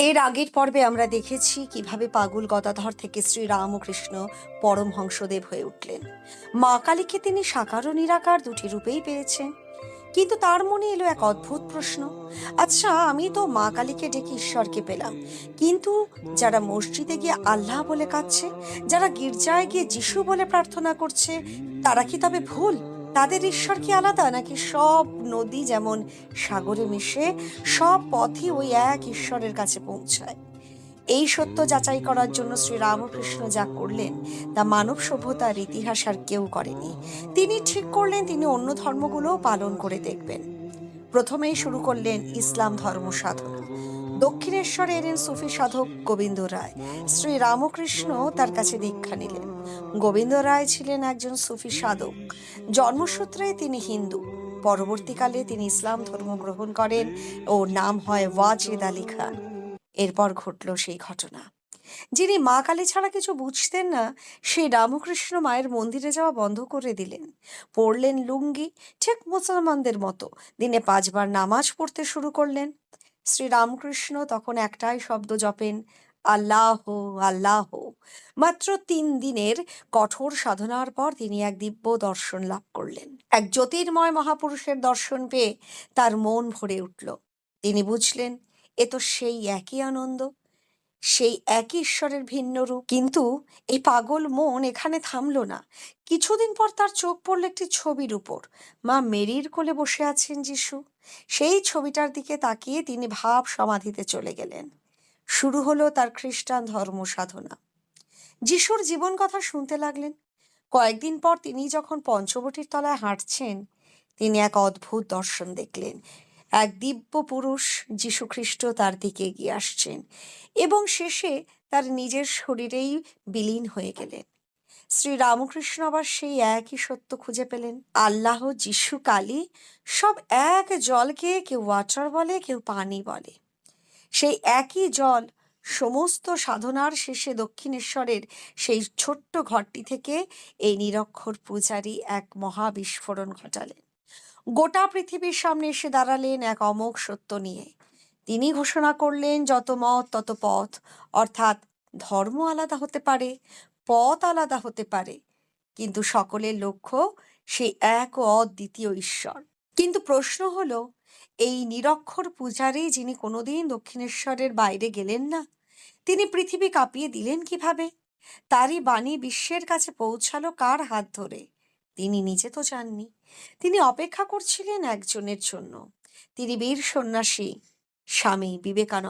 এর আগের পর্বে আমরা দেখেছি কিভাবে পাগল গদাধর থেকে শ্রী রামকৃষ্ণ পরমহংসদেব হয়ে উঠলেন। মা কালীকে তিনি সাকার ও নিরাকার দুটি রূপেই পেয়েছেন। কিন্তু তার মনে এলো এক অদ্ভুত প্রশ্ন। আচ্ছা, আমি তো মা কালীকে ডেকে ঈশ্বরকে পেলাম, কিন্তু যারা মসজিদে গিয়ে আল্লাহ বলে কাঁদছে, যারা গির্জায় গিয়ে যিশু বলে প্রার্থনা করছে, তারা কি তবে ভুল? তাদের ঈশ্বর কি আলাদা, নাকি সব নদী যেমন সাগরে মিশে সব পথই ওই এক ঈশ্বরের কাছে পৌঁছায়? এই সত্য যাচাই করার জন্য শ্রীরামকৃষ্ণ যা করলেন তা মানব সভ্যতার ইতিহাস আর কেউ করেনি। তিনি ঠিক করলেন তিনি অন্য ধর্মগুলোও পালন করে দেখবেন। প্রথমেই শুরু করলেন ইসলাম ধর্ম সাধনা। দক্ষিণেশ্বরে এলেন সুফি সাধক গোবিন্দ রায়। শ্রী রামকৃষ্ণ তার কাছে দীক্ষা নিলেন। গোবিন্দ রায় ছিলেন একজন সুফি সাধক। জন্মসূত্রে তিনি হিন্দু। পরবর্তীকালে তিনি ইসলাম ধর্ম গ্রহণ করেন ও নাম হয় ওয়াজেদ আলী খান। এরপর ঘটল সেই ঘটনা। যিনি মা কালী ছাড়া কিছু বুঝতেন না, সেই রামকৃষ্ণ মায়ের মন্দিরে যাওয়া বন্ধ করে দিলেন। পড়লেন লুঙ্গি, ঠিক মুসলমানদের মতো দিনে 5 বার নামাজ পড়তে শুরু করলেন। শ্রী রামকৃষ্ণ তখন একটাই শব্দ জপেন, আল্লাহ আল্লাহ। মাত্র 3 দিনের কঠোর সাধনার পর তিনি এক দিব্য দর্শন লাভ করলেন। এক জ্যোতির্ময় মহাপুরুষের দর্শন পেয়ে তার মন ভরে উঠল। তিনি বুঝলেন এ তো সেই একই আনন্দ, সেই একই ঈশ্বরের ভিন্ন রূপ। কিন্তু এই পাগল মন এখানে থামলো না। কিছুদিন পর তার চোখ পড়ল একটি ছবির উপর। মা মেরির কোলে বসে আছেন যিশু। সেই ছবিটার দিকে তাকিয়ে তিনি ভাব সমাধিতে চলে গেলেন। শুরু হলো তার খ্রিস্টান ধর্ম সাধনা। যিশুর জীবন কথা শুনতে লাগলেন। কয়েকদিন পর তিনি যখন পঞ্চবটির তলায় হাঁটছেন, তিনি এক অদ্ভুত দর্শন দেখলেন। এক দিব্য পুরুষ যীশু খ্রিস্ট তার দিকে এগিয়ে আসছেন এবং শেষে তার নিজের শরীরেই বিলীন হয়ে গেলেন। শ্রী রামকৃষ্ণ আবার সেই একই সত্য খুঁজে পেলেন। আল্লাহ, যিশু, কালী সব এক জলকে কেউ ওয়াটার বলে, কেউ পানি বলে। সেই একই জল সমস্ত সাধনার শেষে দক্ষিণেশ্বরের সেই ছোট্ট ঘরটি থেকে এই নিরক্ষর পূজারী এক মহাবিস্ফোরণ ঘটালেন। গোটা পৃথিবীর সামনে এসে দাঁড়ালেন এক অমোঘ সত্য নিয়ে। তিনি ঘোষণা করলেন যত মত তত পথ, অর্থাৎ ধর্ম আলাদা হতে পারে, পথ আলাদা হতে পারে, কিন্তু সকলের লক্ষ্য সেই এক ও অদ্বিতীয় ঈশ্বর। কিন্তু প্রশ্ন হলো, এই নিরক্ষর পূজারী যিনি কোনোদিন দক্ষিণেশ্বরের বাইরে গেলেন না, তিনি পৃথিবী কাঁপিয়ে দিলেন কিভাবে? তারই বাণী বিশ্বের কাছে পৌঁছালো কার হাত ধরে? তিনি নিজে তো জাননি। তিনি অপেক্ষা করছিলেন একজনের জন্য। তিনি বীর সন্ন্যাসী স্বামী বিবেকানন্দ।